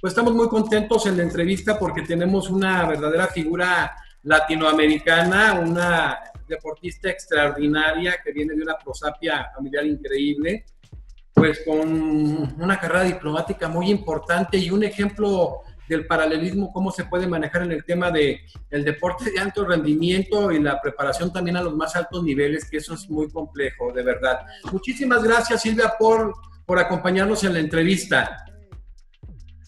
pues estamos muy contentos en la entrevista porque tenemos una verdadera figura latinoamericana, una deportista extraordinaria que viene de una prosapia familiar increíble, pues con una carrera diplomática muy importante y un ejemplo del paralelismo, cómo se puede manejar en el tema de el deporte de alto rendimiento y la preparación también a los más altos niveles, que eso es muy complejo, de verdad. Muchísimas gracias, Silvia, por acompañarnos en la entrevista.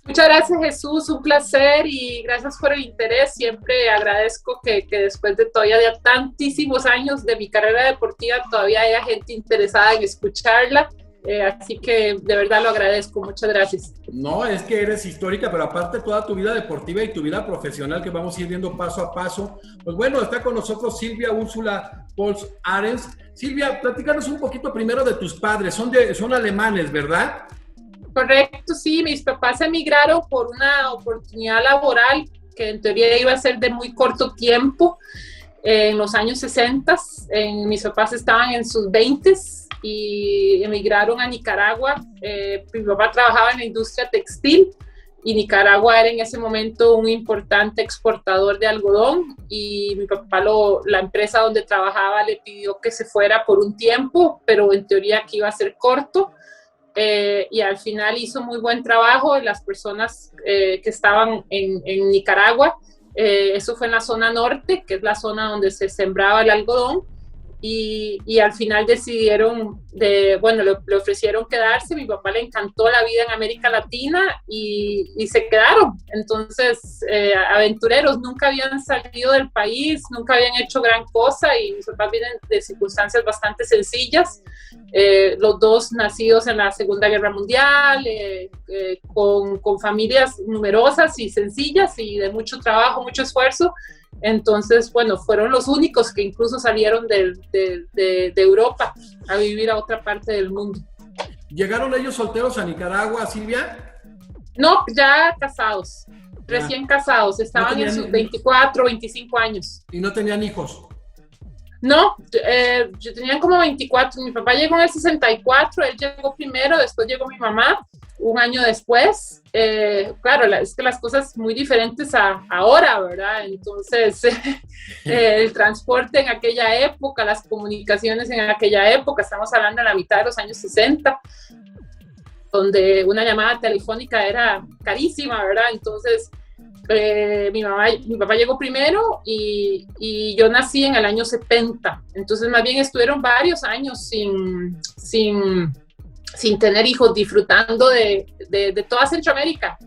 Muchas gracias, Jesús, un placer y gracias por el interés. Siempre agradezco que después de todavía de tantísimos años de mi carrera deportiva todavía haya gente interesada en escucharla. Así que de verdad lo agradezco, muchas gracias. No, es que eres histórica, pero aparte toda tu vida deportiva y tu vida profesional que vamos a ir viendo paso a paso. Pues bueno, está con nosotros Silvia Úrsula Pols Arens. Silvia, platícanos un poquito primero de tus padres, son alemanes, ¿verdad? Correcto, sí, mis papás emigraron por una oportunidad laboral que en teoría iba a ser de muy corto tiempo en los años 60. Mis papás estaban en sus 20s y emigraron a Nicaragua. Mi papá trabajaba en la industria textil y Nicaragua era en ese momento un importante exportador de algodón y mi papá, la empresa donde trabajaba le pidió que se fuera por un tiempo, pero en teoría que iba a ser corto. Y al final hizo muy buen trabajo las personas que estaban en Nicaragua. Eso fue en la zona norte, que es la zona donde se sembraba el algodón, y al final decidieron, le ofrecieron quedarse. Mi papá le encantó la vida en América Latina y se quedaron. Entonces, aventureros, nunca habían salido del país, nunca habían hecho gran cosa y mis papás vienen de circunstancias bastante sencillas. Los dos nacidos en la Segunda Guerra Mundial, con familias numerosas y sencillas y de mucho trabajo, mucho esfuerzo. Entonces, bueno, fueron los únicos que incluso salieron de Europa a vivir a otra parte del mundo. ¿Llegaron ellos solteros a Nicaragua, Silvia? No, ya casados, recién casados, estaban en sus 24, 25 años. ¿Y no tenían hijos? No, yo tenían como 24, mi papá llegó en el 64, él llegó primero, después llegó mi mamá, un año después. Claro, es que las cosas muy diferentes a ahora, ¿verdad? Entonces, el transporte en aquella época, las comunicaciones en aquella época, estamos hablando de la mitad de los años 60, donde una llamada telefónica era carísima, ¿verdad? Entonces, mi papá llegó primero y yo nací en el año 70, entonces más bien estuvieron varios años sin tener hijos, disfrutando de toda Centroamérica.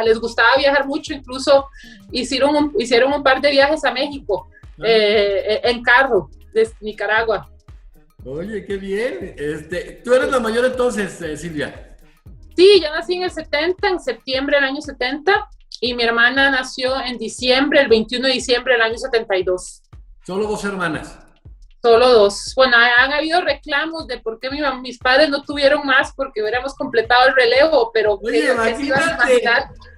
Les gustaba viajar mucho, incluso hicieron un par de viajes a México en carro desde Nicaragua. Oye, qué bien. ¿Tú eres la mayor entonces, Silvia? Sí, yo nací en el 70, en septiembre del año 70, y mi hermana nació en diciembre, el 21 de diciembre del año 72. ¿Solo dos hermanas? Solo dos. Bueno, han habido reclamos de por qué mis padres no tuvieron más porque hubiéramos completado el relevo, pero oye, imagínate,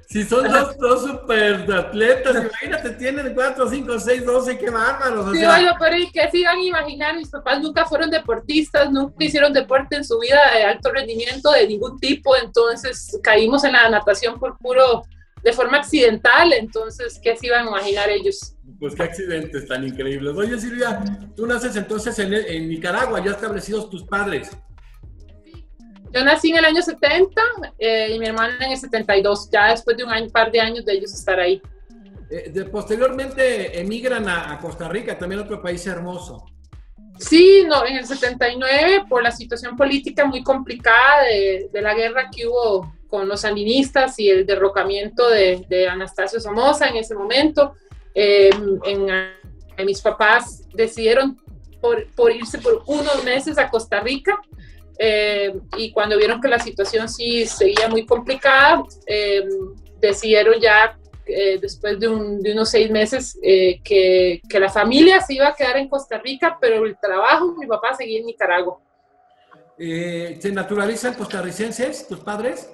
si son dos super atletas, imagínate, tienen 4, 5, 6, 12, qué bárbaros. Sí, oye, pero ¿y qué se iban a imaginar? Mis papás nunca fueron deportistas, nunca hicieron deporte en su vida de alto rendimiento de ningún tipo, entonces caímos en la natación de forma accidental, entonces, ¿qué se iban a imaginar ellos? Pues qué accidentes tan increíbles. Oye, Silvia, tú naces entonces en Nicaragua, ya establecidos tus padres. Sí, yo nací en el año 70 y mi hermana en el 72, ya después de un par de años de ellos estar ahí. Posteriormente emigran a Costa Rica, también otro país hermoso. Sí, no, en el 79, por la situación política muy complicada de la guerra que hubo con los sandinistas y el derrocamiento de Anastasio Somoza en ese momento, mis papás decidieron por irse por unos meses a Costa Rica, y cuando vieron que la situación sí seguía muy complicada, decidieron ya después de unos 6 meses que la familia se iba a quedar en Costa Rica, pero el trabajo, mi papá seguía en Nicaragua. ¿Se naturalizan costarricenses tus padres?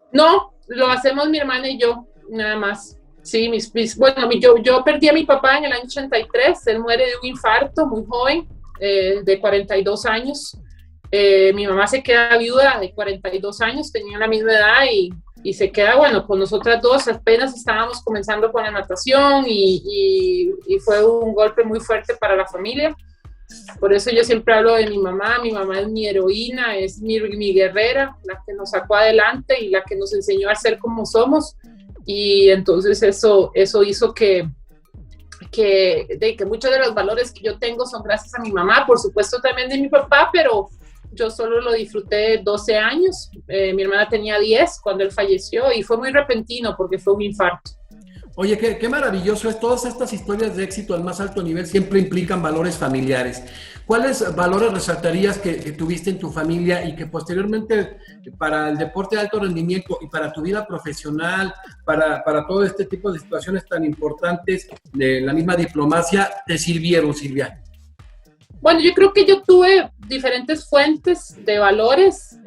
No, lo hacemos mi hermana y yo, nada más. Sí, yo perdí a mi papá en el año 83, él muere de un infarto muy joven, de 42 años. Mi mamá se queda viuda de 42 años, tenían la misma edad y se queda, bueno, con nosotras dos apenas estábamos comenzando con la natación y fue un golpe muy fuerte para la familia. Por eso yo siempre hablo de mi mamá es mi heroína, es mi guerrera, la que nos sacó adelante y la que nos enseñó a ser como somos, y entonces eso hizo que muchos de los valores que yo tengo son gracias a mi mamá, por supuesto también de mi papá, pero yo solo lo disfruté 12 años, mi hermana tenía 10 cuando él falleció y fue muy repentino porque fue un infarto. Oye, qué maravilloso es. Todas estas historias de éxito al más alto nivel siempre implican valores familiares. ¿Cuáles valores resaltarías que tuviste en tu familia y que posteriormente para el deporte de alto rendimiento y para tu vida profesional, para todo este tipo de situaciones tan importantes de la misma diplomacia, te sirvieron, Silvia? Bueno, yo creo que yo tuve diferentes fuentes de valores.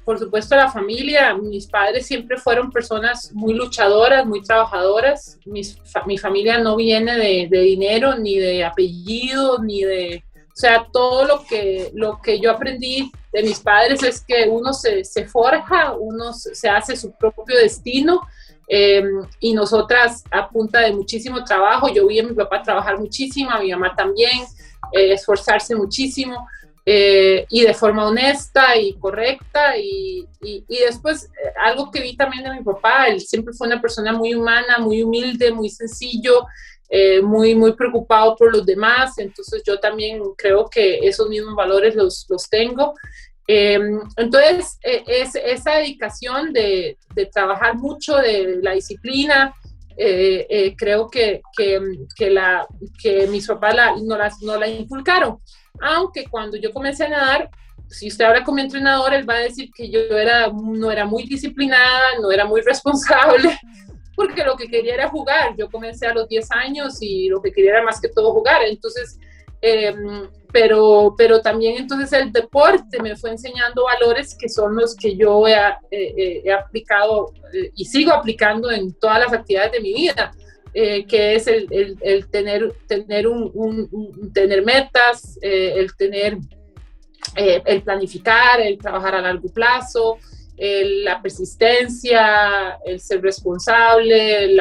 Por supuesto, la familia. Mis padres siempre fueron personas muy luchadoras, muy trabajadoras. Mi familia no viene de dinero, ni de apellido, ni de... O sea, todo lo que yo aprendí de mis padres es que uno se forja, uno se hace su propio destino. Y nosotras, a punta de muchísimo trabajo, yo vi a mi papá trabajar muchísimo, a mi mamá también, esforzarse muchísimo, y de forma honesta y correcta, y después algo que vi también de mi papá, él siempre fue una persona muy humana, muy humilde, muy sencillo, muy preocupado por los demás. Entonces yo también creo que esos mismos valores los tengo. Entonces esa dedicación de trabajar mucho, de la disciplina, creo que mis papás no la inculcaron, aunque cuando yo comencé a nadar, si usted habla con mi entrenador, él va a decir que yo no era muy disciplinada, no era muy responsable, porque lo que quería era jugar. Yo comencé a los 10 años y lo que quería era más que todo jugar. Entonces, pero también entonces el deporte me fue enseñando valores que son los que yo he aplicado y sigo aplicando en todas las actividades de mi vida, que es el tener metas, el planificar, el trabajar a largo plazo, la persistencia, el ser responsable,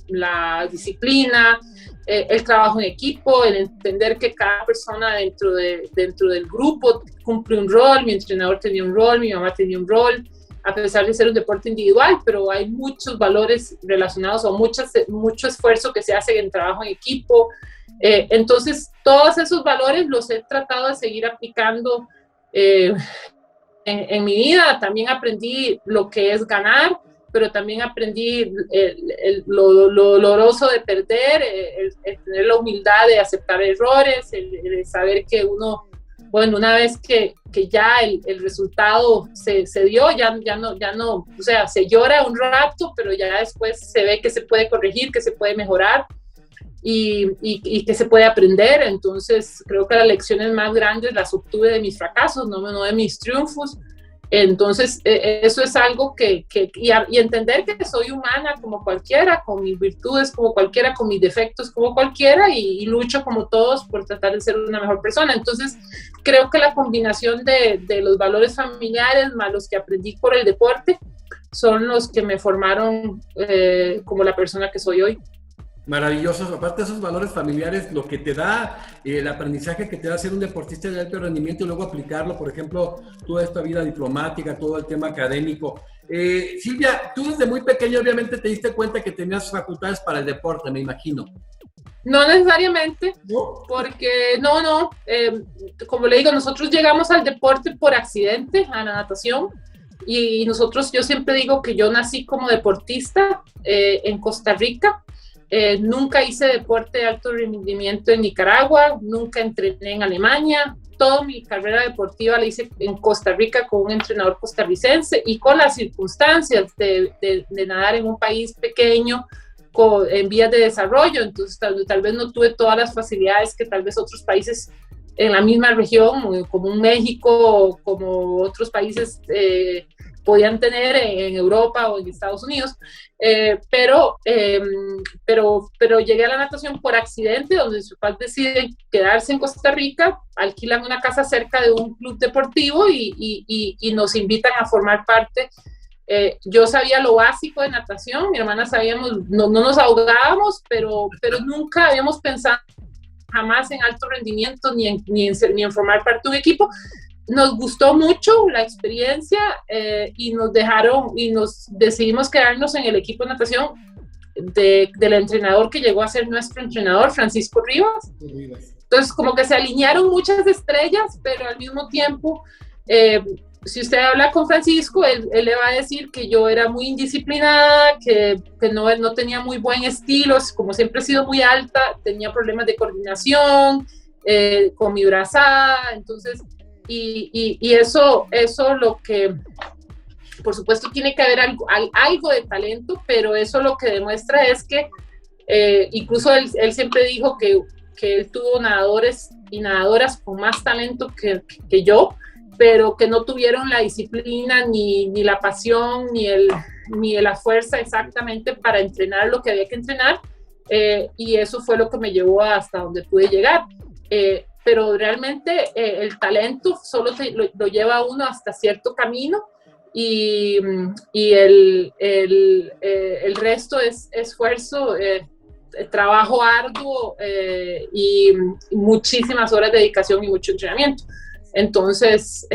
la disciplina, el trabajo en equipo, el entender que cada persona dentro del grupo cumple un rol. Mi entrenador tenía un rol, mi mamá tenía un rol, a pesar de ser un deporte individual, pero hay muchos valores relacionados o mucho esfuerzo que se hace en trabajo en equipo. Entonces, todos esos valores los he tratado de seguir aplicando en mi vida. También aprendí lo que es ganar, pero también aprendí lo doloroso de perder, el tener la humildad de aceptar errores, el saber que uno, bueno, una vez que ya el resultado se dio, ya no, o sea, se llora un rato, pero ya después se ve que se puede corregir, que se puede mejorar y que se puede aprender. Entonces, creo que las lecciones más grandes las obtuve de mis fracasos, no de mis triunfos. Entonces, eso es algo y entender que soy humana como cualquiera, con mis virtudes como cualquiera, con mis defectos como cualquiera, y lucho como todos por tratar de ser una mejor persona. Entonces, creo que la combinación de los valores familiares más los que aprendí por el deporte son los que me formaron como la persona que soy hoy. Maravillosos. Aparte de esos valores familiares, lo que te da, el aprendizaje que te da ser un deportista de alto rendimiento y luego aplicarlo, por ejemplo, toda esta vida diplomática, todo el tema académico. Silvia, tú desde muy pequeña obviamente te diste cuenta que tenías facultades para el deporte, me imagino. No necesariamente, porque como le digo, nosotros llegamos al deporte por accidente, a la natación, y yo siempre digo que yo nací como deportista en Costa Rica. Nunca hice deporte de alto rendimiento en Nicaragua, nunca entrené en Alemania. Toda mi carrera deportiva la hice en Costa Rica con un entrenador costarricense y con las circunstancias de nadar en un país pequeño en vías de desarrollo. Entonces tal vez no tuve todas las facilidades que tal vez otros países en la misma región, como México, como otros países podían tener en Europa o en Estados Unidos, pero llegué a la natación por accidente, donde sus padres deciden quedarse en Costa Rica, alquilan una casa cerca de un club deportivo y nos invitan a formar parte Yo sabía lo básico de natación, mi hermana sabíamos, no nos ahogábamos, pero nunca habíamos pensado jamás en alto rendimiento ni en formar parte de un equipo. Nos gustó mucho la experiencia y nos decidimos quedarnos en el equipo de natación del entrenador que llegó a ser nuestro entrenador, Francisco Rivas. Entonces, como que se alinearon muchas estrellas, pero al mismo tiempo, si usted habla con Francisco, él le va a decir que yo era muy indisciplinada, que no tenía muy buen estilo, como siempre he sido muy alta, tenía problemas de coordinación, con mi brazada, entonces, y eso lo que, por supuesto, tiene que haber algo de talento, pero eso lo que demuestra es que, incluso él siempre dijo que él tuvo nadadores y nadadoras con más talento que yo, pero que no tuvieron la disciplina, ni la pasión, ni la fuerza exactamente para entrenar lo que había que entrenar, y eso fue lo que me llevó hasta donde pude llegar. Pero realmente el talento solo lo lleva a uno hasta cierto camino, y el resto es esfuerzo, trabajo arduo y muchísimas horas de dedicación y mucho entrenamiento. Entonces,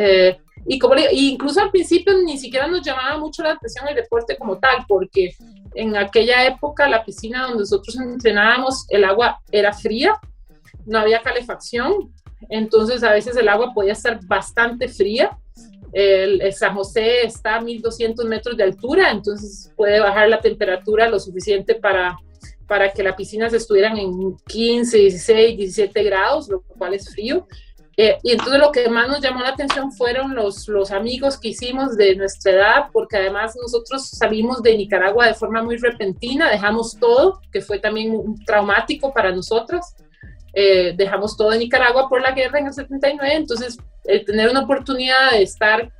incluso al principio ni siquiera nos llamaba mucho la atención el deporte como tal, porque en aquella época la piscina donde nosotros entrenábamos, el agua era fría, no había calefacción, entonces a veces el agua podía estar bastante fría. El San José está a 1200 metros de altura, entonces puede bajar la temperatura lo suficiente para que la piscina se estuvieran en 15, 16, 17 grados, lo cual es frío. Y entonces lo que más nos llamó la atención fueron los amigos que hicimos de nuestra edad, porque además nosotros salimos de Nicaragua de forma muy repentina, dejamos todo, que fue también traumático para nosotros. Dejamos todo en Nicaragua por la guerra en el 79, entonces el tener una oportunidad de estar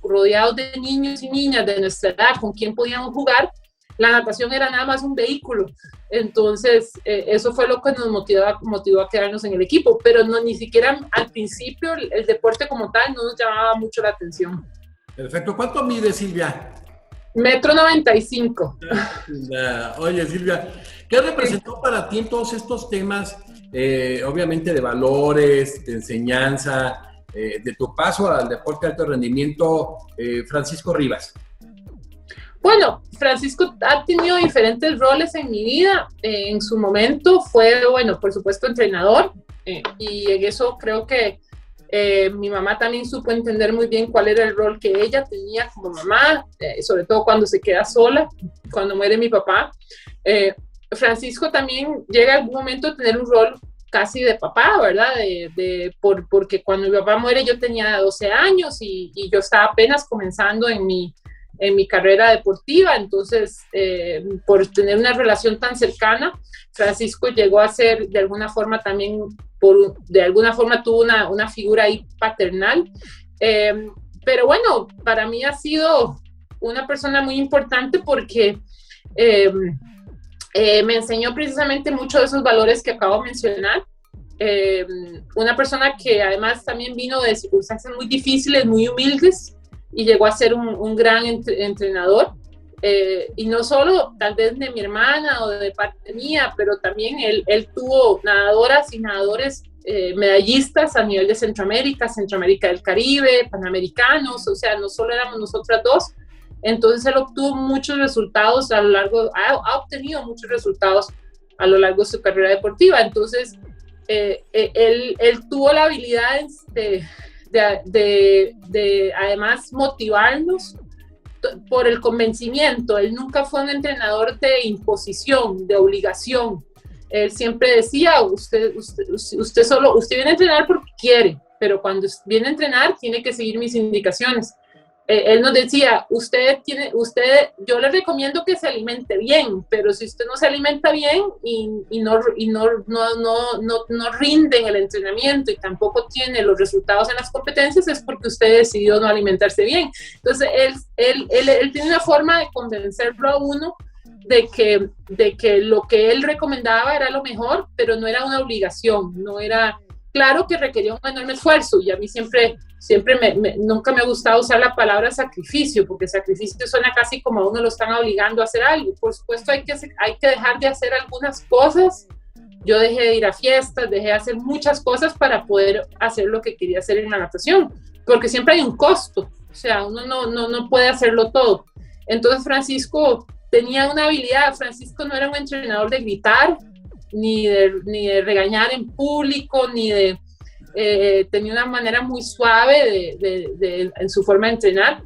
rodeados de niños y niñas de nuestra edad con quien podíamos jugar, la natación era nada más un vehículo. Entonces eso fue lo que nos motivó a quedarnos en el equipo, pero ni siquiera al principio el deporte como tal no nos llamaba mucho la atención. Perfecto. ¿Cuánto mide, Silvia? 1.95 m. Oye, Silvia, ¿qué representó para ti en todos estos temas, obviamente de valores, de enseñanza, de tu paso al deporte de alto rendimiento, Francisco Rivas? Bueno, Francisco ha tenido diferentes roles en mi vida. En su momento fue, bueno, por supuesto, entrenador, y en eso creo que mi mamá también supo entender muy bien cuál era el rol que ella tenía como mamá, sobre todo cuando se queda sola, cuando muere mi papá. Francisco también llega a algún momento a tener un rol casi de papá, ¿verdad? Porque cuando mi papá muere yo tenía 12 años y yo estaba apenas comenzando en mi carrera deportiva, entonces por tener una relación tan cercana, Francisco llegó a ser de alguna forma también, tuvo una figura ahí paternal, pero bueno, para mí ha sido una persona muy importante porque me enseñó precisamente mucho de esos valores que acabo de mencionar. Una persona que además también vino de circunstancias muy difíciles, muy humildes, y llegó a ser un gran entrenador, y no solo tal vez de mi hermana o de parte mía, pero también él tuvo nadadoras y nadadores medallistas a nivel de Centroamérica del Caribe, panamericanos, o sea, no solo éramos nosotras dos. Entonces él obtuvo muchos resultados ha obtenido muchos resultados a lo largo de su carrera deportiva. Entonces él tuvo la habilidad de además motivarnos por el convencimiento. Él nunca fue un entrenador de imposición, de obligación. Él siempre decía, usted viene a entrenar porque quiere, pero cuando viene a entrenar tiene que seguir mis indicaciones. Él nos decía, yo le recomiendo que se alimente bien, pero si usted no se alimenta bien y no rinde en el entrenamiento y tampoco tiene los resultados en las competencias, es porque usted decidió no alimentarse bien. Entonces, él tiene una forma de convencerlo a uno de que lo que él recomendaba era lo mejor, pero no era una obligación, no era... claro que requería un enorme esfuerzo y a mí nunca me ha gustado usar la palabra sacrificio, porque sacrificio suena casi como a uno lo están obligando a hacer algo. Por supuesto hay que dejar de hacer algunas cosas. Yo dejé de ir a fiestas, dejé de hacer muchas cosas para poder hacer lo que quería hacer en la natación, porque siempre hay un costo, o sea, uno no puede hacerlo todo. Entonces Francisco tenía una habilidad. Francisco no era un entrenador de gritar, ni de regañar en público, tenía una manera muy suave en su forma de entrenar,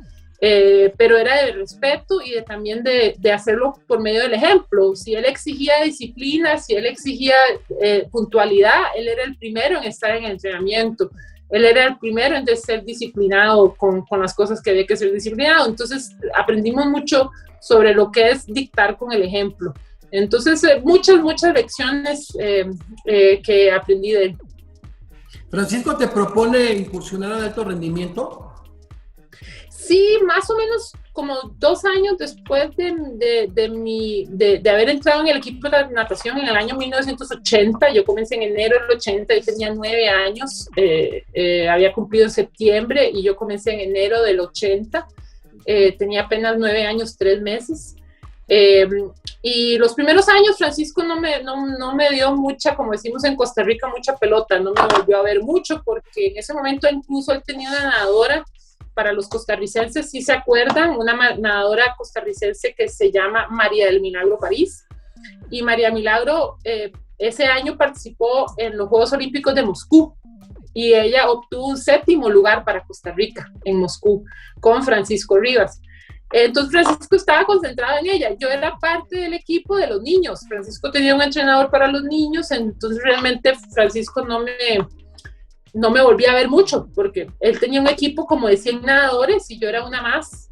pero era de respeto y también de hacerlo por medio del ejemplo. Si él exigía disciplina, si él exigía puntualidad, él era el primero en estar en el entrenamiento. Él era el primero en ser disciplinado con las cosas que había que ser disciplinado. Entonces aprendimos mucho sobre lo que es dictar con el ejemplo. Entonces muchas lecciones que aprendí de él. Francisco te propone incursionar al alto rendimiento. Sí, más o menos como 2 años después de haber entrado en el equipo de natación en el año 1980. Yo comencé en enero del 80, yo tenía 9 años, había cumplido en septiembre y yo comencé en enero del 80, tenía apenas 9 años, 3 meses. Y los primeros años Francisco no me dio mucha, como decimos en Costa Rica, mucha pelota, no me volvió a ver mucho, porque en ese momento incluso él tenía una nadadora. Para los costarricenses, si se acuerdan, una nadadora costarricense que se llama María del Milagro París. Y María Milagro ese año participó en los Juegos Olímpicos de Moscú y ella obtuvo un 7º lugar para Costa Rica en Moscú con Francisco Rivas. Entonces Francisco estaba concentrado en ella. Yo era parte del equipo de los niños. Francisco tenía un entrenador para los niños, entonces realmente Francisco no me volví a ver mucho, porque él tenía un equipo como de 100 nadadores y yo era una más,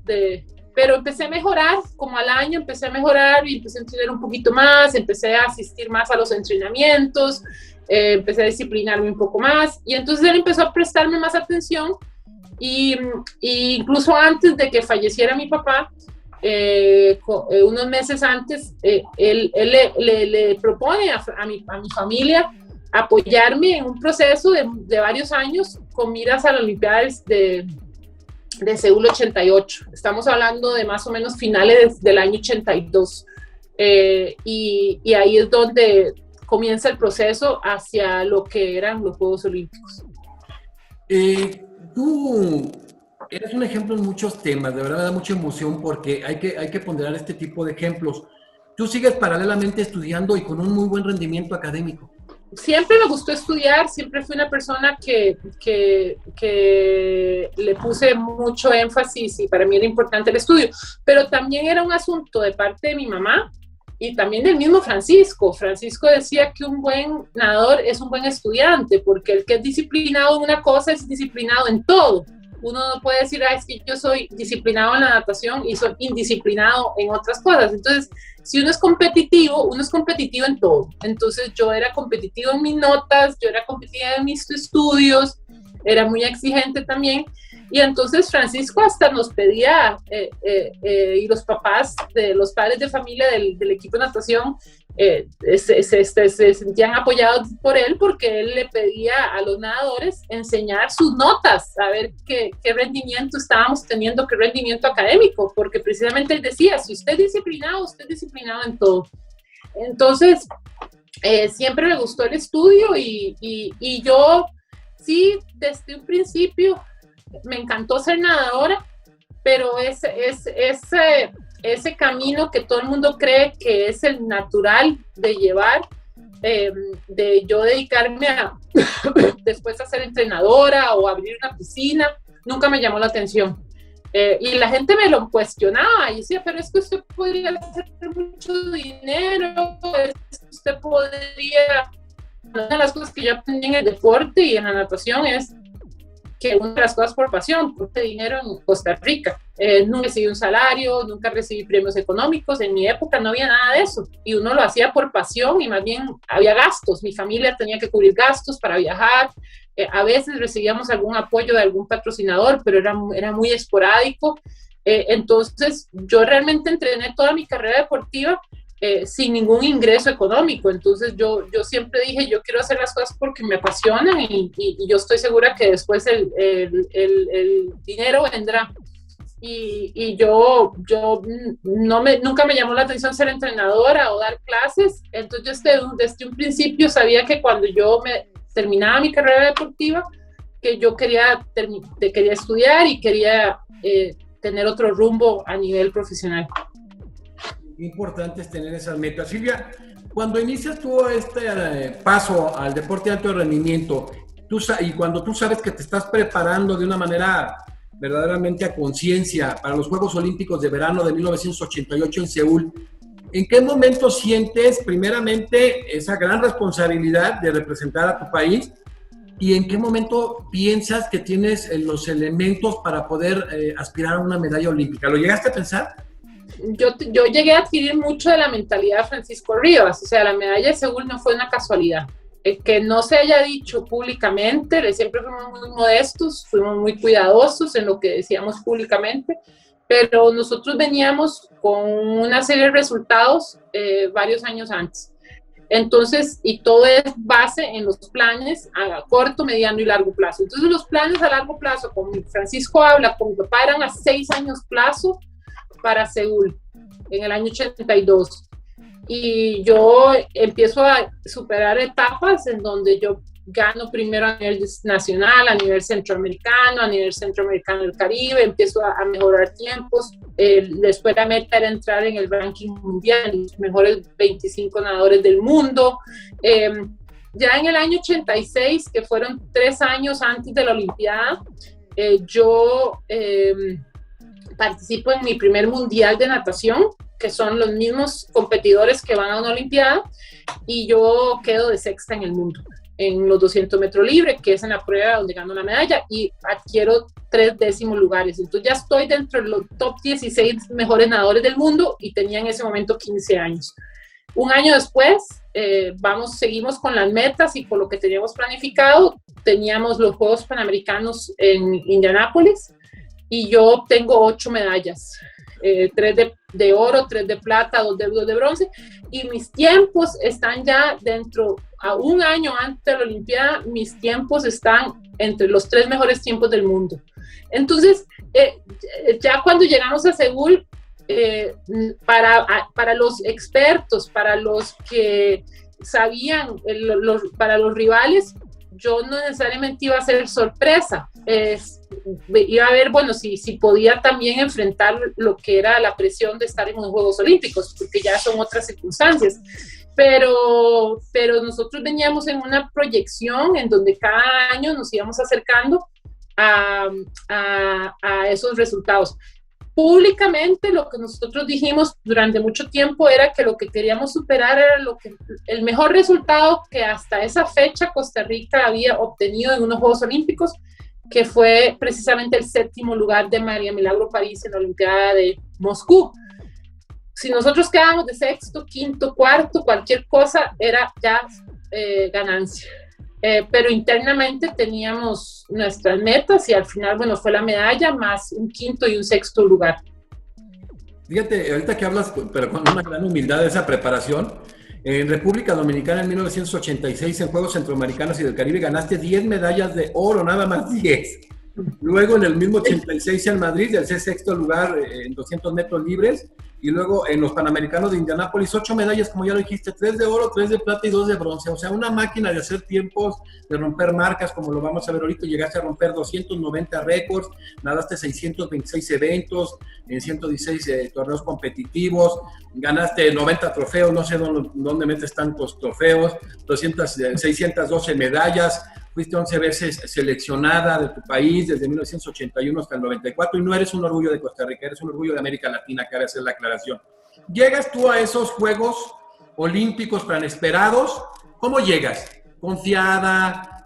pero empecé a mejorar, como al año empecé a mejorar y empecé a entrenar un poquito más, empecé a asistir más a los entrenamientos, empecé a disciplinarme un poco más, y entonces él empezó a prestarme más atención, y incluso antes de que falleciera mi papá, unos meses antes, él le propone a mi familia apoyarme en un proceso de varios años con miras a las Olimpiadas de Seúl 88. Estamos hablando de más o menos finales del año 82. Y ahí es donde comienza el proceso hacia lo que eran los Juegos Olímpicos. Tú eres un ejemplo en muchos temas, de verdad me da mucha emoción porque hay que ponderar este tipo de ejemplos. Tú sigues paralelamente estudiando y con un muy buen rendimiento académico. Siempre me gustó estudiar, siempre fui una persona que le puse mucho énfasis y para mí era importante el estudio, pero también era un asunto de parte de mi mamá y también del mismo Francisco. Francisco decía que un buen nadador es un buen estudiante, porque el que es disciplinado en una cosa es disciplinado en todo. Uno no puede decir, es que yo soy disciplinado en la natación y soy indisciplinado en otras cosas. Entonces, si uno es competitivo en todo. Entonces, yo era competitiva en mis notas, yo era competitiva en mis estudios, era muy exigente también. Y entonces Francisco hasta nos pedía, y los papás, los padres de familia del equipo de natación, se sentían apoyados por él, porque él le pedía a los nadadores enseñar sus notas, saber qué rendimiento estábamos teniendo, qué rendimiento académico, porque precisamente él decía, si usted es disciplinado en todo. Entonces, siempre me gustó el estudio y yo sí, desde un principio me encantó ser nadadora, pero ese camino que todo el mundo cree que es el natural de llevar, de yo dedicarme a después a ser entrenadora o abrir una piscina, nunca me llamó la atención. Y la gente me lo cuestionaba y decía, pero es que usted podría hacer mucho dinero, es que usted podría... Una de las cosas que yo aprendí en el deporte y en la natación es que una de las cosas por pasión, porque dinero en Costa Rica. Nunca recibí un salario, nunca recibí premios económicos, en mi época no había nada de eso, y uno lo hacía por pasión y más bien había gastos, mi familia tenía que cubrir gastos para viajar, a veces recibíamos algún apoyo de algún patrocinador, pero era muy esporádico. Entonces yo realmente entrené toda mi carrera deportiva sin ningún ingreso económico. Entonces yo siempre dije, yo quiero hacer las cosas porque me apasionan y yo estoy segura que después el dinero vendrá. Y yo nunca me llamó la atención ser entrenadora o dar clases. Entonces desde un principio sabía que cuando yo terminaba mi carrera deportiva, que yo quería estudiar y quería tener otro rumbo a nivel profesional. Importante es tener esas metas. Silvia, cuando inicias tú este paso al deporte de alto rendimiento, y cuando tú sabes que te estás preparando de una manera verdaderamente a conciencia para los Juegos Olímpicos de Verano de 1988 en Seúl, ¿en qué momento sientes primeramente esa gran responsabilidad de representar a tu país? ¿Y en qué momento piensas que tienes los elementos para poder aspirar a una medalla olímpica? ¿Lo llegaste a pensar? Yo llegué a adquirir mucho de la mentalidad de Francisco Rivas. O sea, la medalla de Seúl no fue una casualidad. Que no se haya dicho públicamente, siempre fuimos muy modestos, fuimos muy cuidadosos en lo que decíamos públicamente, pero nosotros veníamos con una serie de resultados varios años antes. Entonces, y todo es base en los planes a corto, mediano y largo plazo. Entonces, los planes a largo plazo, como Francisco habla, con mi papá, eran a 6 años plazo para Seúl, en el año 82. Y yo empiezo a superar etapas en donde yo gano primero a nivel nacional, a nivel centroamericano del Caribe, empiezo a mejorar tiempos. Después la meta era entrar en el ranking mundial, los mejores 25 nadadores del mundo. Ya en el año 86, que fueron 3 años antes de la Olimpiada, yo participo en mi primer mundial de natación, que son los mismos competidores que van a una Olimpiada, y yo quedo de sexta en el mundo, en los 200 metros libre, que es en la prueba donde gano la medalla, y adquiero 3 décimos lugares. Entonces ya estoy dentro de los top 16 mejores nadadores del mundo, y tenía en ese momento 15 años. Un año después, seguimos con las metas y por lo que teníamos planificado. Teníamos los Juegos Panamericanos en Indianápolis, y yo obtengo 8 medallas. 3 de oro, 3 de plata, 2 de bronce, y mis tiempos están ya dentro, a un año antes de la Olimpiada, mis tiempos están entre los 3 mejores tiempos del mundo. Entonces, ya cuando llegamos a Seúl, para los expertos, para los que sabían, para los rivales, yo no necesariamente iba a ser sorpresa. Iba a ver, bueno, si podía también enfrentar lo que era la presión de estar en los Juegos Olímpicos, porque ya son otras circunstancias. Pero nosotros veníamos en una proyección en donde cada año nos íbamos acercando a esos resultados. Públicamente, lo que nosotros dijimos durante mucho tiempo era que lo que queríamos superar era el mejor resultado que hasta esa fecha Costa Rica había obtenido en unos Juegos Olímpicos, que fue precisamente el 7º lugar de María Milagro París en la Olimpiada de Moscú. Si nosotros quedábamos de 6º, 5º, 4º, cualquier cosa era ya ganancia. Pero internamente teníamos nuestras metas y al final, bueno, fue la medalla más un 5º y un 6º lugar. Fíjate, ahorita que hablas, pero con una gran humildad de esa preparación, en República Dominicana en 1986 en Juegos Centroamericanos y del Caribe ganaste 10 medallas de oro, nada más 10. Luego en el mismo 86 en Madrid, el 6º lugar en 200 metros libres. Y luego en los Panamericanos de Indianápolis, 8 medallas, como ya lo dijiste, 3 de oro, 3 de plata y 2 de bronce. O sea, una máquina de hacer tiempos, de romper marcas, como lo vamos a ver ahorita. Llegaste a romper 290 récords, nadaste 626 eventos, en 116 torneos competitivos, ganaste 90 trofeos, no sé dónde metes tantos trofeos, 612 medallas. Fuiste 11 veces seleccionada de tu país desde 1981 hasta el 94 y no eres un orgullo de Costa Rica, eres un orgullo de América Latina, cabe hacer la aclaración. Llegas tú a esos Juegos Olímpicos tan esperados, ¿cómo llegas? Confiada,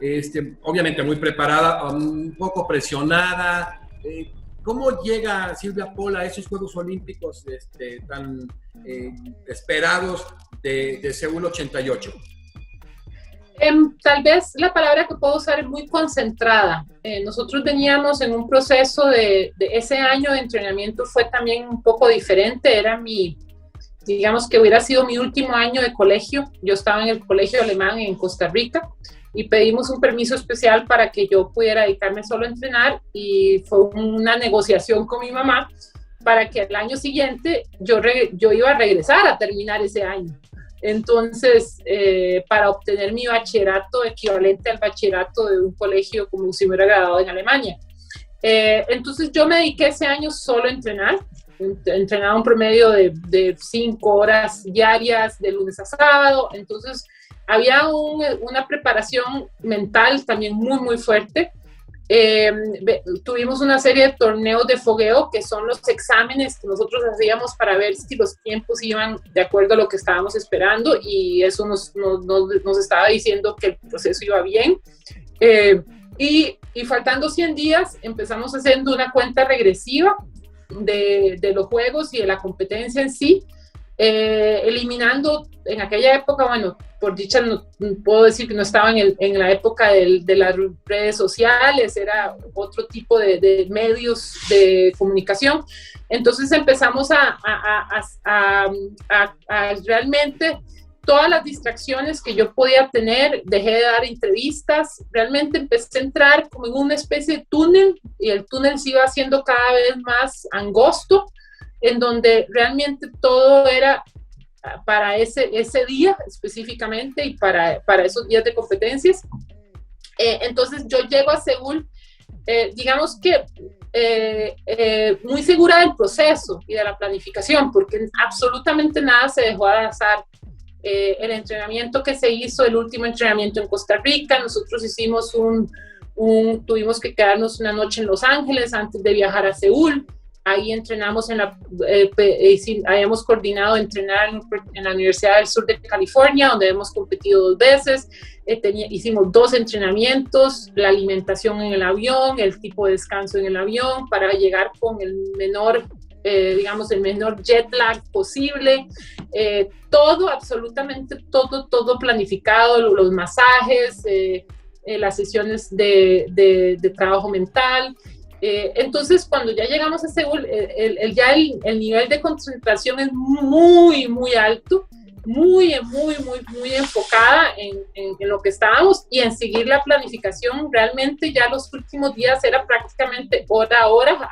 obviamente muy preparada, un poco presionada. ¿Cómo llega Silvia Pol a esos Juegos Olímpicos tan esperados de Seúl 88? Tal vez la palabra que puedo usar es muy concentrada. Nosotros veníamos en un proceso de ese año de entrenamiento, fue también un poco diferente, era mi digamos que hubiera sido mi último año de colegio. Yo estaba en el colegio alemán en Costa Rica y pedimos un permiso especial para que yo pudiera dedicarme solo a entrenar, y fue una negociación con mi mamá para que el año siguiente yo iba a regresar a terminar ese año. Entonces, para obtener mi bachillerato equivalente al bachillerato de un colegio como si me hubiera graduado en Alemania. Entonces yo me dediqué ese año solo a entrenar. Entrenaba un promedio de 5 horas diarias de lunes a sábado. Entonces había una preparación mental también muy, muy fuerte. Tuvimos una serie de torneos de fogueo, que son los exámenes que nosotros hacíamos para ver si los tiempos iban de acuerdo a lo que estábamos esperando, y eso nos estaba diciendo que el proceso iba bien. Y faltando 100 días empezamos haciendo una cuenta regresiva de los juegos y de la competencia en sí, eliminando en aquella época, bueno, por dicha no puedo decir que no estaba en la época de las redes sociales, era otro tipo de medios de comunicación. Entonces empezamos a realmente todas las distracciones que yo podía tener, dejé de dar entrevistas, realmente empecé a entrar como en una especie de túnel, y el túnel se iba haciendo cada vez más angosto, en donde realmente todo era para ese día específicamente y para esos días de competencias. Entonces yo llego a Seúl, digamos que muy segura del proceso y de la planificación, porque absolutamente nada se dejó al azar. El entrenamiento que se hizo, el último entrenamiento en Costa Rica, nosotros hicimos tuvimos que quedarnos una noche en Los Ángeles antes de viajar a Seúl. Ahí entrenamos habíamos coordinado entrenar en la Universidad del Sur de California, donde hemos competido 2 veces. Hicimos 2 entrenamientos, la alimentación en el avión, el tipo de descanso en el avión, para llegar con el menor jet lag posible. Todo, absolutamente todo planificado, los masajes, las sesiones de trabajo mental. Entonces, cuando ya llegamos a Seúl, el nivel de concentración es muy, muy alto, muy, muy, muy, muy enfocada en lo que estábamos y en seguir la planificación. Realmente ya los últimos días era prácticamente hora a hora,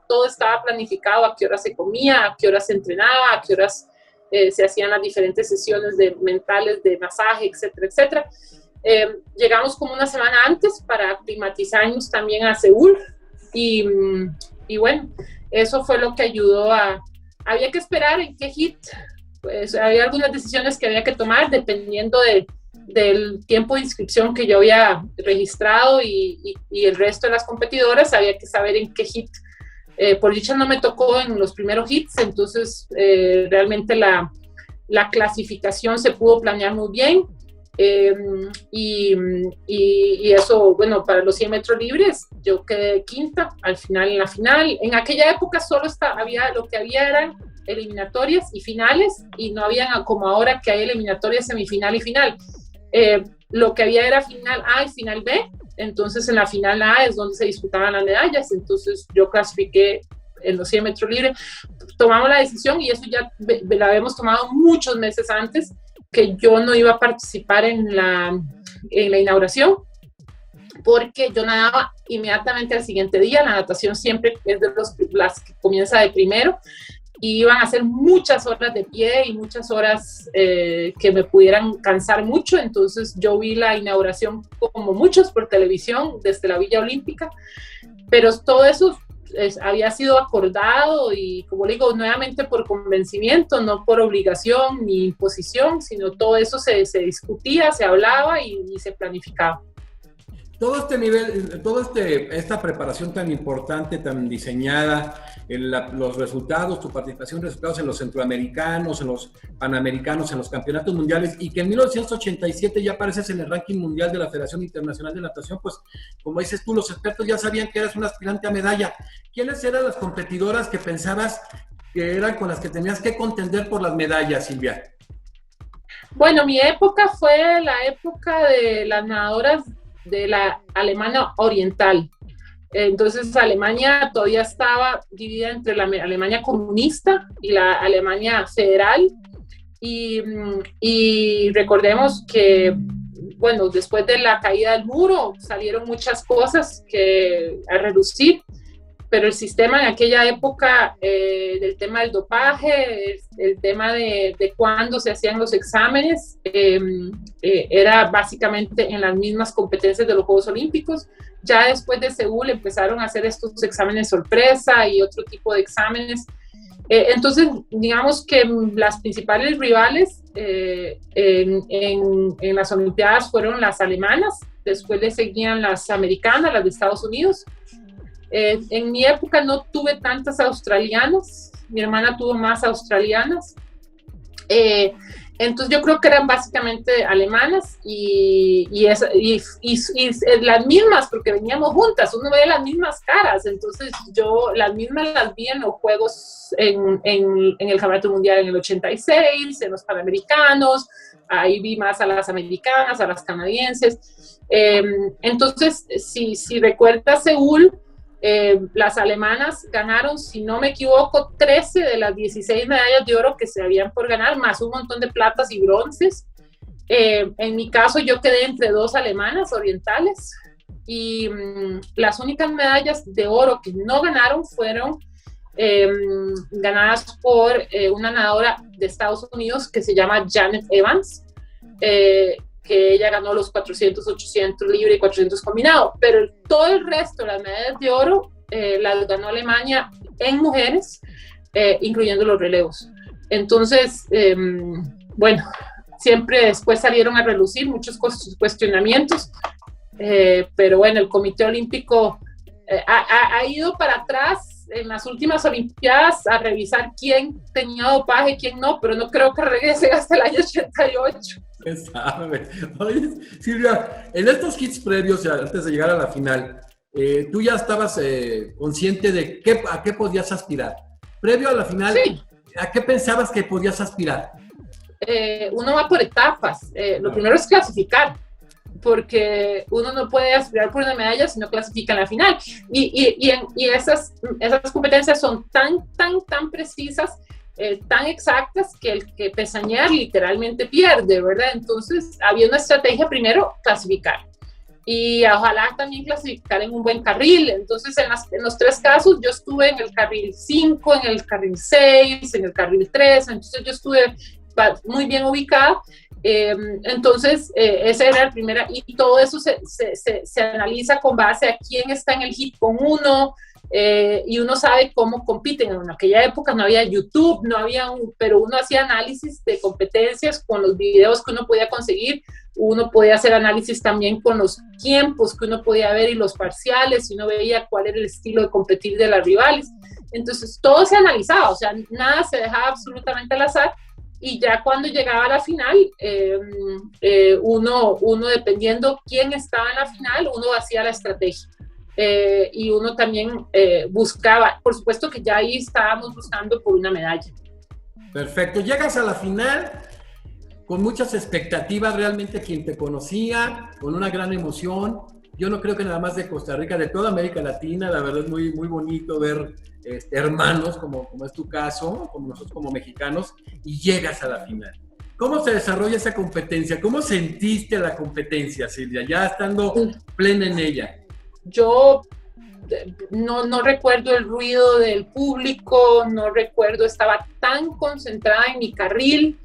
todo estaba planificado, a qué hora se comía, a qué hora se entrenaba, a qué horas se hacían las diferentes sesiones mentales de masaje, etcétera, etcétera. Llegamos como una semana antes para aclimatizarnos también a Seúl. Y bueno, eso fue lo que ayudó había que esperar en qué hit, pues había algunas decisiones que había que tomar dependiendo del tiempo de inscripción que yo había registrado, y el resto de las competidoras había que saber en qué hit. Por dicha no me tocó en los primeros hits, entonces realmente la clasificación se pudo planear muy bien. Y eso, bueno, para los 100 metros libres yo quedé quinta al final, en la final. En aquella época solo lo que había eran eliminatorias y finales, y no habían como ahora que hay eliminatorias, semifinal y final. Lo que había era final A y final B. Entonces en la final A es donde se disputaban las medallas. Entonces yo clasifiqué en los 100 metros libres. Tomamos la decisión, y eso ya la habíamos tomado muchos meses antes, que yo no iba a participar en la inauguración, porque yo nadaba inmediatamente al siguiente día. La natación siempre es de las que comienza de primero, y iban a ser muchas horas de pie y muchas horas que me pudieran cansar mucho. Entonces yo vi la inauguración como muchos por televisión desde la Villa Olímpica, pero todo eso había sido acordado, y como le digo, nuevamente por convencimiento, no por obligación ni imposición, sino todo eso se discutía, se hablaba y se planificaba. Todo este nivel, esta preparación tan importante, tan diseñada, los resultados, tu participación, resultados en los centroamericanos, en los panamericanos, en los campeonatos mundiales, y que en 1987 ya apareces en el ranking mundial de la Federación Internacional de Natación, pues como dices tú, los expertos ya sabían que eras una aspirante a medalla. ¿Quiénes eran las competidoras que pensabas que eran con las que tenías que contender por las medallas, Silvia? Bueno, mi época fue la época de las nadadoras de la Alemania Oriental. Entonces Alemania todavía estaba dividida entre la Alemania comunista y la Alemania federal, y recordemos que, bueno, después de la caída del muro salieron muchas cosas a relucir, pero el sistema en aquella época, del tema del dopaje, el tema de cuándo se hacían los exámenes, era básicamente en las mismas competencias de los Juegos Olímpicos. Ya después de Seúl empezaron a hacer estos exámenes sorpresa y otro tipo de exámenes. Entonces, digamos que las principales rivales en las Olimpiadas fueron las alemanas, después le seguían las americanas, las de Estados Unidos. En mi época no tuve tantas australianas, mi hermana tuvo más australianas, entonces yo creo que eran básicamente alemanas y las mismas, porque veníamos juntas, uno ve las mismas caras, entonces yo las mismas las vi en los Juegos, en el Campeonato Mundial en el 86, en los Panamericanos, ahí vi más a las americanas, a las canadienses, entonces si recuerdas Seúl, las alemanas ganaron, si no me equivoco, 13 de las 16 medallas de oro que se habían por ganar, más un montón de platas y bronces. En mi caso yo quedé entre 2 alemanas orientales, y las únicas medallas de oro que no ganaron fueron ganadas por una nadadora de Estados Unidos que se llama Janet Evans, que ella ganó los 400, 800 libre y 400 combinado, pero todo el resto, las medallas de oro, las ganó Alemania en mujeres, incluyendo los relevos. Entonces, bueno, siempre después salieron a relucir muchos cuestionamientos, pero bueno, el Comité Olímpico ha ido para atrás en las últimas Olimpiadas a revisar quién tenía dopaje, quién no, pero no creo que regrese hasta el año 88. ¿Qué sabe? Oye, Silvia, en estos hits previos, antes de llegar a la final, tú ya estabas consciente de a qué podías aspirar. Previo a la final, sí. ¿A qué pensabas que podías aspirar? Uno va por etapas. Lo primero es clasificar, porque uno no puede aspirar por una medalla si no clasifica en la final. Y esas competencias son tan precisas, tan exactas, que el que pesañea literalmente pierde, ¿verdad? Entonces había una estrategia: primero clasificar, y ojalá también clasificar en un buen carril. Entonces en los 3 casos yo estuve en el carril 5, en el carril 6, en el carril 3, entonces yo estuve muy bien ubicada. Entonces esa era la primera, y todo eso se analiza con base a quién está en el hit con uno, y uno sabe cómo compiten. En aquella época no había YouTube, pero uno hacía análisis de competencias con los videos que uno podía conseguir. Uno podía hacer análisis también con los tiempos que uno podía ver y los parciales, y uno veía cuál era el estilo de competir de las rivales. Entonces todo se analizaba, o sea, nada se dejaba absolutamente al azar. Y ya cuando llegaba a la final, uno dependiendo quién estaba en la final, uno hacía la estrategia. Y uno también buscaba, por supuesto que ya ahí estábamos buscando por una medalla. Perfecto, llegas a la final con muchas expectativas, realmente quien te conocía, con una gran emoción. Yo no creo que nada más de Costa Rica, de toda América Latina, la verdad es muy, muy bonito ver hermanos, como es tu caso, como nosotros como mexicanos, y llegas a la final. ¿Cómo se desarrolla esa competencia? ¿Cómo sentiste la competencia, Silvia, ya estando plena en ella? Yo no recuerdo el ruido del público, no recuerdo, estaba tan concentrada en mi carril,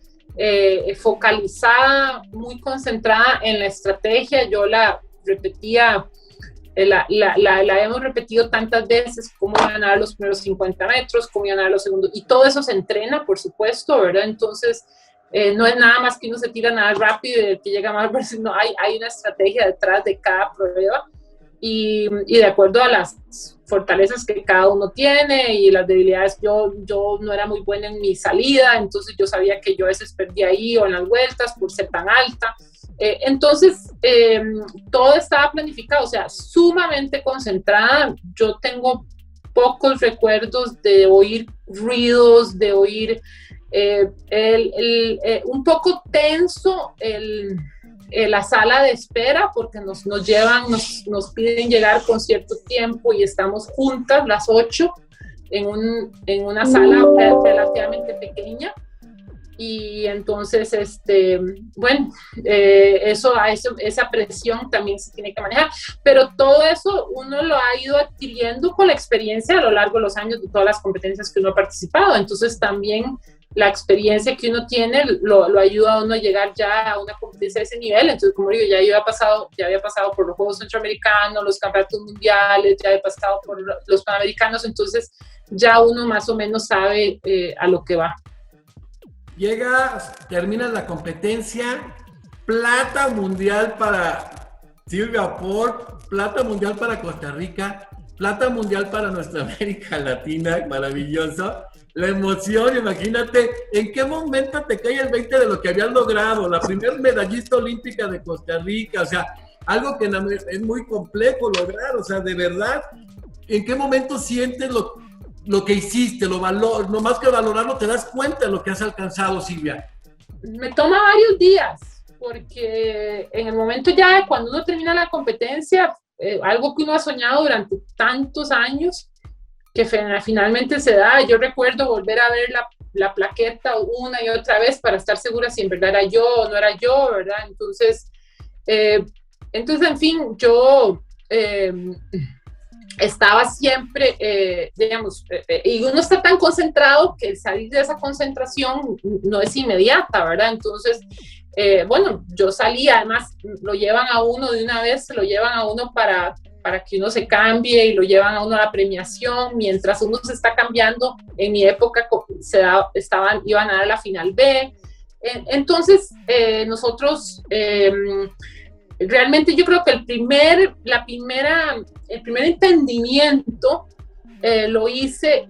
focalizada, muy concentrada en la estrategia. Yo la repetía, la hemos repetido tantas veces: cómo ganar los primeros 50 metros, cómo ganar los segundos, y todo eso se entrena, por supuesto, ¿verdad? Entonces no es nada más que uno se tira nada rápido y el que llega más, no, hay una estrategia detrás de cada prueba, y de acuerdo a las fortalezas que cada uno tiene y las debilidades. Yo no era muy buena en mi salida, entonces yo sabía que yo a veces perdía ahí o en las vueltas por ser tan alta. Entonces todo estaba planificado, o sea, sumamente concentrada. Yo tengo pocos recuerdos de oír ruidos, de oír un poco tenso la sala de espera, porque nos piden llegar con cierto tiempo y estamos juntas las 8 en una sala relativamente pequeña. Y entonces, esa presión también se tiene que manejar, pero todo eso uno lo ha ido adquiriendo con la experiencia a lo largo de los años de todas las competencias que uno ha participado. Entonces también la experiencia que uno tiene lo ayuda a uno a llegar ya a una competencia de ese nivel. Entonces, como digo, ya había pasado por los Juegos Centroamericanos, los Campeonatos Mundiales, ya había pasado por los Panamericanos, entonces ya uno más o menos sabe a lo que va. Termina la competencia, plata mundial para Silvia Port, plata mundial para Costa Rica, plata mundial para nuestra América Latina, maravilloso. La emoción, imagínate, ¿en qué momento te cae el 20 de lo que habías logrado? La primer medallista olímpica de Costa Rica, o sea, algo que es muy complejo lograr, o sea, de verdad, ¿en qué momento sientes lo que hiciste, no más que valorarlo, te das cuenta de lo que has alcanzado, Silvia? Me toma varios días, porque en el momento ya cuando uno termina la competencia, algo que uno ha soñado durante tantos años, que finalmente se da. Yo recuerdo volver a ver la plaqueta una y otra vez para estar segura si en verdad era yo o no era yo, ¿verdad? Entonces, en fin, yo estaba siempre, y uno está tan concentrado que el salir de esa concentración no es inmediata, ¿verdad? Entonces, yo salí, además lo llevan a uno de una vez, lo llevan a uno para que uno se cambie y lo llevan a uno a la premiación. Mientras uno se está cambiando, en mi época iban a dar la final B. Entonces, nosotros... realmente yo creo que el primer entendimiento lo hice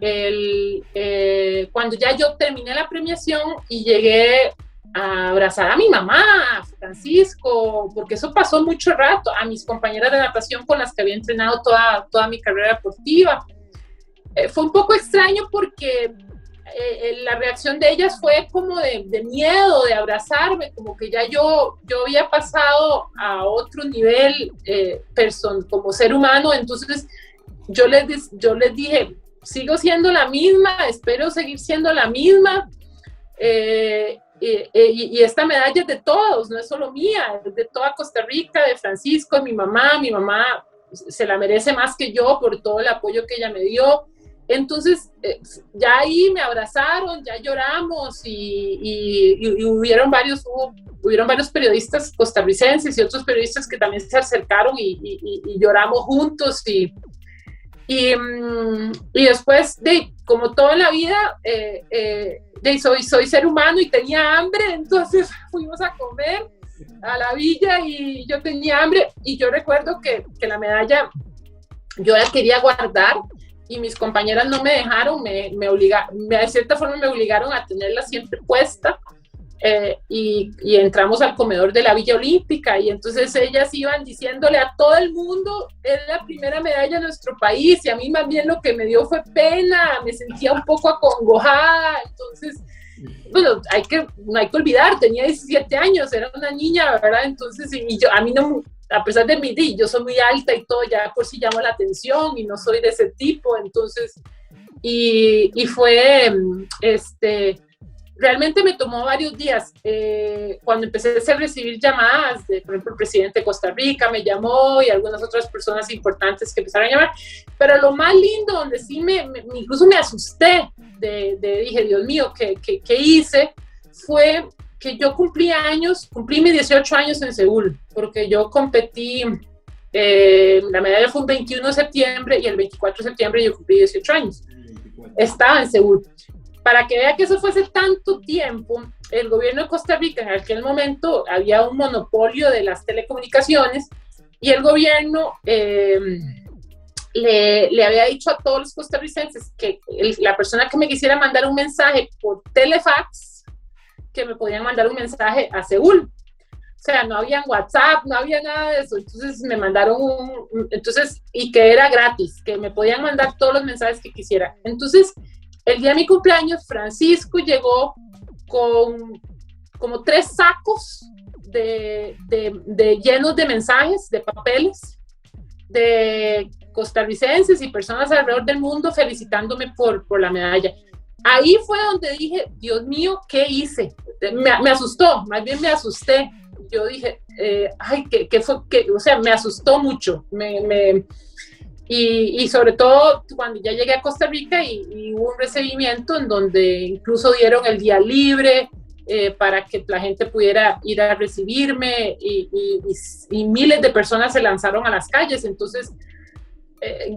cuando ya yo terminé la premiación y llegué a abrazar a mi mamá, a Francisco, porque eso pasó mucho rato, a mis compañeras de natación con las que había entrenado toda mi carrera deportiva. Fue un poco extraño porque la reacción de ellas fue como de miedo, de abrazarme, como que ya yo había pasado a otro nivel como ser humano. Entonces yo les dije, sigo siendo la misma, espero seguir siendo la misma, y esta medalla es de todos, no es solo mía, es de toda Costa Rica, de Francisco, de mi mamá se la merece más que yo por todo el apoyo que ella me dio. Entonces, ya ahí me abrazaron, ya lloramos y hubieron varios periodistas costarricenses y otros periodistas que también se acercaron y lloramos juntos y después, como todo en la vida, soy ser humano y tenía hambre, entonces fuimos a comer a la villa y yo tenía hambre y yo recuerdo que la medalla yo la quería guardar y mis compañeras no me dejaron, de cierta forma me obligaron a tenerla siempre puesta, y entramos al comedor de la Villa Olímpica y entonces ellas iban diciéndole a todo el mundo, es la primera medalla de nuestro país, y a mí más bien lo que me dio fue pena, me sentía un poco acongojada. Entonces, bueno, no hay que olvidar, tenía 17 años, era una niña, ¿verdad? Entonces, a mí no... A pesar de yo soy muy alta y todo, ya por si llamo la atención y no soy de ese tipo, entonces, y fue, realmente me tomó varios días, cuando empecé a recibir llamadas, por ejemplo, el presidente de Costa Rica me llamó y algunas otras personas importantes que empezaron a llamar, pero lo más lindo, donde sí incluso me asusté, dije, Dios mío, ¿qué hice? Fue que yo cumplí mis 18 años en Seúl, porque yo competí, la medalla fue un 21 de septiembre y el 24 de septiembre yo cumplí 18 años. Estaba en Seúl. Para que vea que eso fuese tanto tiempo, el gobierno de Costa Rica en aquel momento había un monopolio de las telecomunicaciones y el gobierno le había dicho a todos los costarricenses que la persona que me quisiera mandar un mensaje por telefax, que me podían mandar un mensaje a Seúl. O sea, no había WhatsApp, no había nada de eso. Entonces me mandaron y que era gratis, que me podían mandar todos los mensajes que quisiera. Entonces, el día de mi cumpleaños, Francisco llegó con como 3 sacos llenos de mensajes, de papeles, de costarricenses y personas alrededor del mundo felicitándome por la medalla. Ahí fue donde dije, Dios mío, ¿qué hice? Me asustó, más bien me asusté. Yo dije, ¿qué fue? O sea, me asustó mucho. Y sobre todo cuando ya llegué a Costa Rica y hubo un recibimiento en donde incluso dieron el día libre para que la gente pudiera ir a recibirme y miles de personas se lanzaron a las calles. Entonces,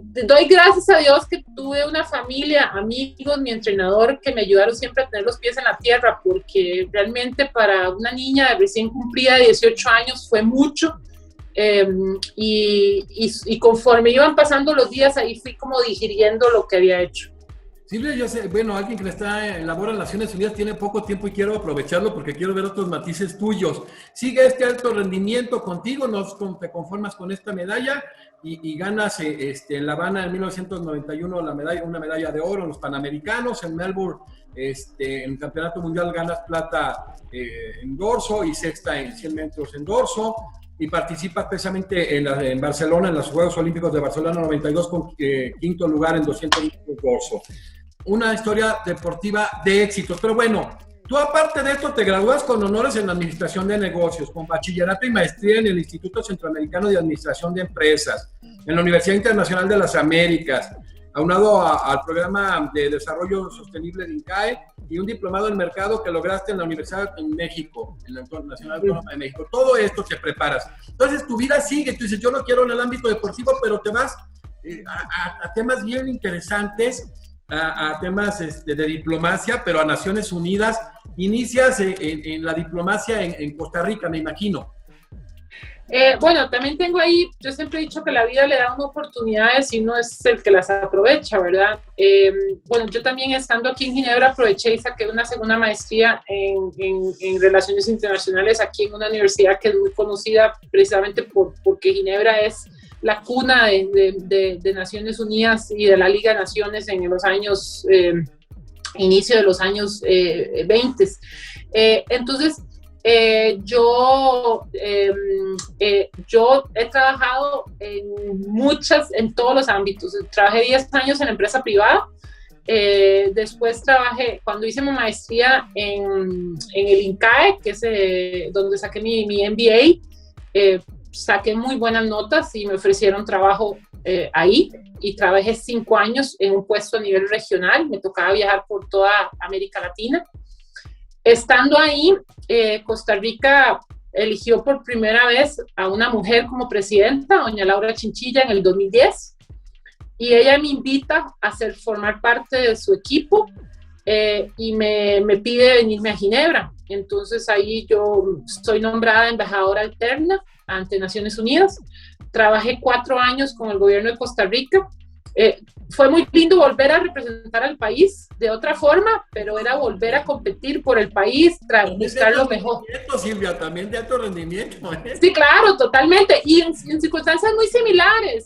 doy gracias a Dios que tuve una familia, amigos, mi entrenador, que me ayudaron siempre a tener los pies en la tierra, porque realmente para una niña recién cumplida de 18 años fue mucho. Y conforme iban pasando los días, ahí fui como digiriendo lo que había hecho. Silvia, yo sé, bueno, alguien que labora en Naciones Unidas tiene poco tiempo y quiero aprovecharlo porque quiero ver otros matices tuyos. Sigue este alto rendimiento contigo, no te conformas con esta medalla y ganas en La Habana en 1991 una medalla de oro en los Panamericanos, en Melbourne, en el Campeonato Mundial ganas plata en dorso y sexta en 100 metros en dorso. Y participas precisamente en Barcelona, en los Juegos Olímpicos de Barcelona 92, con quinto lugar en 200 metros dorso. Una historia deportiva de éxito. Pero bueno, tú aparte de esto te gradúas con honores en Administración de Negocios, con bachillerato y maestría en el Instituto Centroamericano de Administración de Empresas, en la Universidad Internacional de las Américas, aunado al Programa de Desarrollo Sostenible de INCAE, y un diplomado en mercado que lograste en la Universidad en México, en la Nacional Autónoma de México. Todo esto te preparas. Entonces tu vida sigue, tú dices, yo no quiero en el ámbito deportivo, pero te vas a temas bien interesantes, a temas de diplomacia, pero a Naciones Unidas. Inicias en la diplomacia en Costa Rica, me imagino. Bueno, también tengo ahí, yo siempre he dicho que la vida le da unas oportunidades y uno es el que las aprovecha, ¿verdad? Bueno, yo también estando aquí en Ginebra aproveché y saqué una segunda maestría en Relaciones Internacionales aquí en una universidad que es muy conocida precisamente porque Ginebra es la cuna de Naciones Unidas y de la Liga de Naciones en los años, inicio de los años 20. Entonces, yo he trabajado en todos los ámbitos. Trabajé 10 años en la empresa privada. Después trabajé, cuando hice mi maestría en el INCAE, que es donde saqué mi MBA, saqué muy buenas notas y me ofrecieron trabajo ahí. Y trabajé 5 años en un puesto a nivel regional. Me tocaba viajar por toda América Latina. Estando ahí, Costa Rica eligió por primera vez a una mujer como presidenta, doña Laura Chinchilla, en el 2010, y ella me invita a formar parte de su equipo y me pide venirme a Ginebra. Entonces ahí yo soy nombrada embajadora alterna ante Naciones Unidas. Trabajé 4 años con el gobierno de Costa Rica. Fue muy lindo volver a representar al país de otra forma, pero era volver a competir por el país, buscar lo mejor. Silvia, también de alto rendimiento. Sí, claro, totalmente. Y en circunstancias muy similares.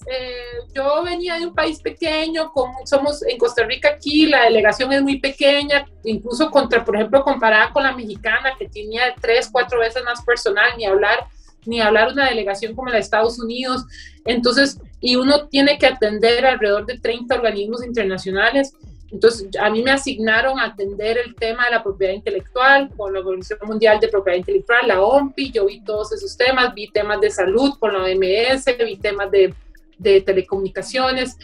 Yo venía de un país pequeño, somos en Costa Rica aquí, la delegación es muy pequeña, incluso por ejemplo, comparada con la mexicana, que tenía 3, 4 veces más personal, ni hablar una delegación como la de Estados Unidos. Entonces, y uno tiene que atender alrededor de 30 organismos internacionales. Entonces, a mí me asignaron a atender el tema de la propiedad intelectual con la Organización Mundial de Propiedad Intelectual, la OMPI. Yo vi todos esos temas, vi temas de salud con la OMS, vi temas de telecomunicaciones.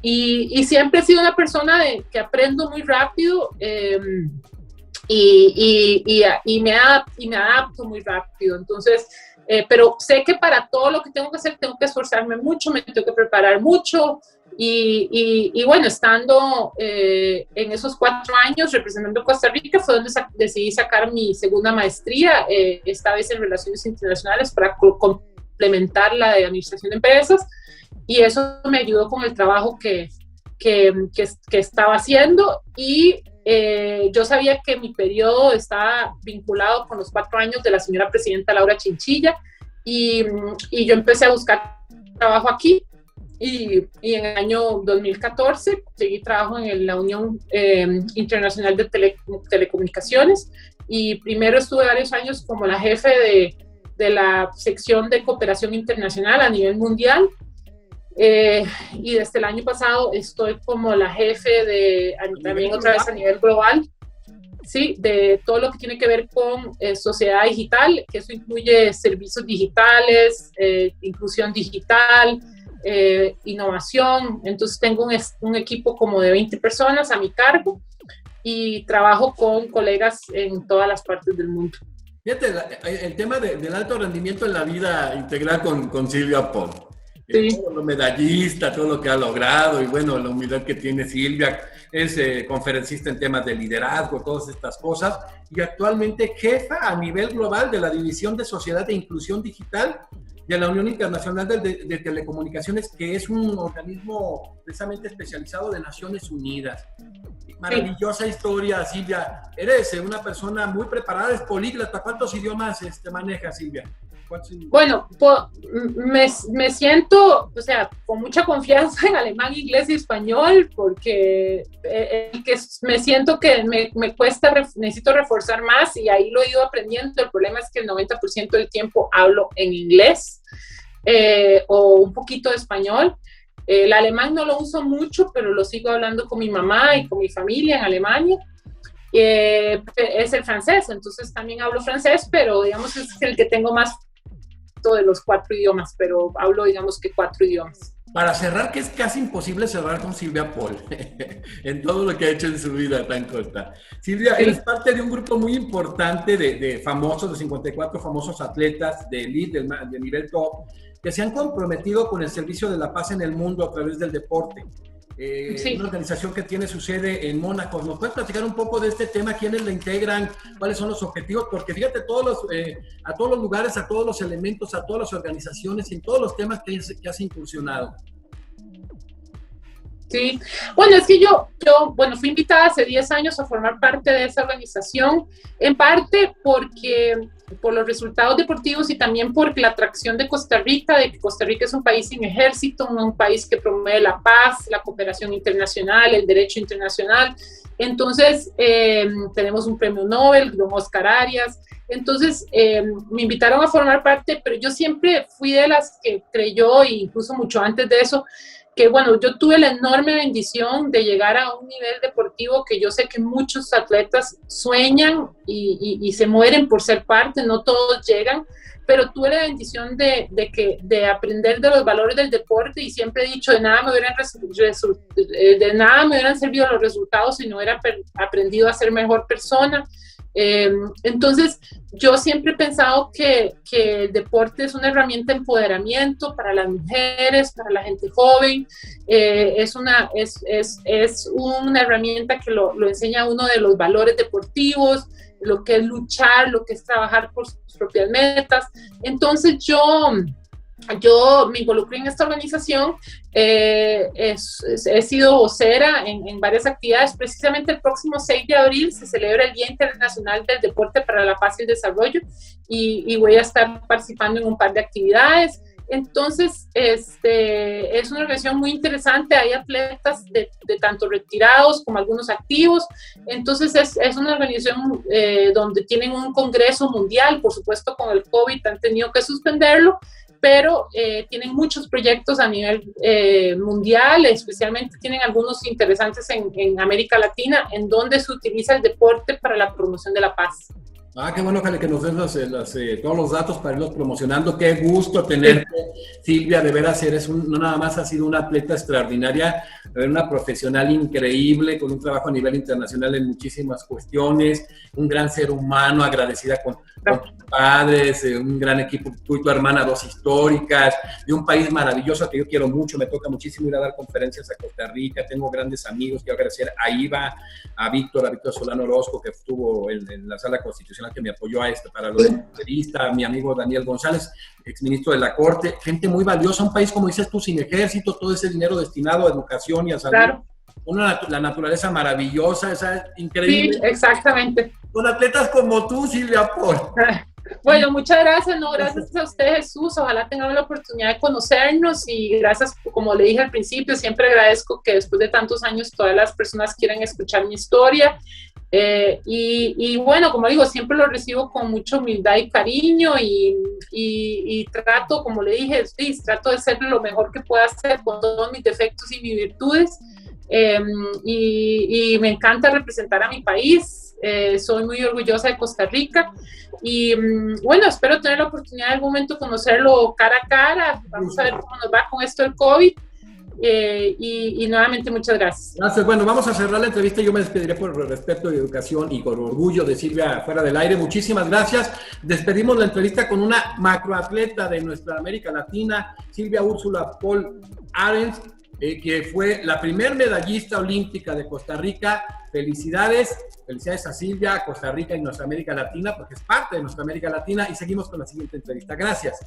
Y siempre he sido una persona que aprendo muy rápido y me adapto muy rápido. Entonces, pero sé que para todo lo que tengo que hacer tengo que esforzarme mucho, me tengo que preparar mucho y bueno, estando en esos 4 años representando Costa Rica fue donde decidí sacar mi segunda maestría, esta vez en Relaciones Internacionales, para complementar la de Administración de Empresas, y eso me ayudó con el trabajo que estaba haciendo. Y yo sabía que mi periodo estaba vinculado con los 4 años de la señora presidenta Laura Chinchilla, y yo empecé a buscar trabajo aquí y en el año 2014 seguí trabajo en la Unión Internacional de Telecomunicaciones, y primero estuve varios años como la jefe de la sección de cooperación internacional a nivel mundial, y desde el año pasado estoy como la jefe también otra vez a nivel global, sí, de todo lo que tiene que ver con sociedad digital, que eso incluye servicios digitales, inclusión digital, innovación. Entonces tengo un equipo como de 20 personas a mi cargo y trabajo con colegas en todas las partes del mundo. Fíjate, el tema del alto rendimiento en la vida integral con Silvia Pol. Sí. Todo lo medallista, todo lo que ha logrado, y bueno, la humildad que tiene Silvia, es conferencista en temas de liderazgo, todas estas cosas, y actualmente jefa a nivel global de la División de Sociedad de Inclusión Digital de la Unión Internacional de Telecomunicaciones, que es un organismo precisamente especializado de Naciones Unidas. Maravillosa historia, Silvia. Eres una persona muy preparada, es políglota. ¿Cuántos idiomas manejas, Silvia? Bueno, me siento, o sea, con mucha confianza en alemán, inglés y español, porque me siento que me cuesta, necesito reforzar más, y ahí lo he ido aprendiendo. El problema es que el 90% del tiempo hablo en inglés o un poquito de español. El alemán no lo uso mucho, pero lo sigo hablando con mi mamá y con mi familia en Alemania. Es el francés, entonces también hablo francés, pero digamos es el que tengo más de los 4 idiomas, pero hablo digamos que 4 idiomas. Para cerrar, que es casi imposible cerrar con Silvia Pol en todo lo que ha hecho en su vida tan corta. Silvia, sí, eres parte de un grupo muy importante de famosos, de 54 famosos atletas de elite, de nivel top, que se han comprometido con el servicio de la paz en el mundo a través del deporte. Sí. Una organización que tiene su sede en Mónaco. ¿Nos puedes platicar un poco de este tema? ¿Quiénes la integran? ¿Cuáles son los objetivos? Porque fíjate, a todos los lugares, a todos los elementos, a todas las organizaciones y en todos los temas que has incursionado. Sí, bueno, es que yo fui invitada hace 10 años a formar parte de esa organización, en parte por los resultados deportivos y también por la atracción de Costa Rica, de que Costa Rica es un país sin ejército, un país que promueve la paz, la cooperación internacional, el derecho internacional. Entonces, tenemos un premio Nobel, don Oscar Arias. Entonces, me invitaron a formar parte, pero yo siempre fui de las que creyó, e incluso mucho antes de eso, que bueno, yo tuve la enorme bendición de llegar a un nivel deportivo que yo sé que muchos atletas sueñan y se mueren por ser parte, no todos llegan, pero tuve la bendición de aprender de los valores del deporte, y siempre he dicho, de nada me hubieran servido los resultados si no hubiera aprendido a ser mejor persona. Entonces, yo siempre he pensado que el deporte es una herramienta de empoderamiento para las mujeres, para la gente joven. Es una herramienta que lo enseña uno de los valores deportivos, lo que es luchar, lo que es trabajar por sus propias metas. Entonces, yo me involucré en esta organización, he sido vocera en varias actividades. Precisamente el próximo 6 de abril se celebra el Día Internacional del Deporte para la Paz y el Desarrollo, y voy a estar participando en un par de actividades. Entonces, es una organización muy interesante. Hay atletas de tanto retirados como algunos activos. Entonces, es una organización donde tienen un congreso mundial. Por supuesto, con el COVID han tenido que suspenderlo, pero tienen muchos proyectos a nivel mundial, especialmente tienen algunos interesantes en América Latina, en donde se utiliza el deporte para la promoción de la paz. Qué bueno que nos des todos los datos para irlos promocionando. Qué gusto tenerte, Silvia, de veras no nada más has sido una atleta extraordinaria, una profesional increíble, con un trabajo a nivel internacional en muchísimas cuestiones, un gran ser humano, agradecida con tus padres, un gran equipo, tú y tu hermana, 2 históricas, de un país maravilloso que yo quiero mucho. Me toca muchísimo ir a dar conferencias a Costa Rica, tengo grandes amigos. Quiero agradecer a Iva, a Víctor Solano Orozco, que estuvo en la sala constitucional, que me apoyó para lo de la entrevista, a mi amigo Daniel González, exministro de la Corte, gente muy valiosa, un país, como dices tú, sin ejército, todo ese dinero destinado a educación y a salud. Claro. La naturaleza maravillosa, esa increíble. Sí, exactamente. Con atletas como tú, Silvia Pol. Bueno, muchas gracias, no, gracias a usted, Jesús. Ojalá tengamos la oportunidad de conocernos y gracias, como le dije al principio, siempre agradezco que después de tantos años todas las personas quieran escuchar mi historia. Y bueno, como digo, siempre lo recibo con mucha humildad y cariño y trato, como le dije, sí, trato de ser lo mejor que pueda hacer con todos mis defectos y mis virtudes. Y me encanta representar a mi país. Soy muy orgullosa de Costa Rica y bueno, espero tener la oportunidad en algún momento de conocerlo cara a cara. Vamos a ver cómo nos va con esto del COVID. Y nuevamente muchas gracias. Gracias. Bueno, vamos a cerrar la entrevista. Yo me despediré por respeto y educación y por orgullo de Silvia fuera del aire. Muchísimas gracias. Despedimos la entrevista con una macroatleta de nuestra América Latina, Silvia Úrsula Paul Arens, que fue la primer medallista olímpica de Costa Rica. Felicidades a Silvia, a Costa Rica y nuestra América Latina, porque es parte de nuestra América Latina. Y seguimos con la siguiente entrevista. Gracias.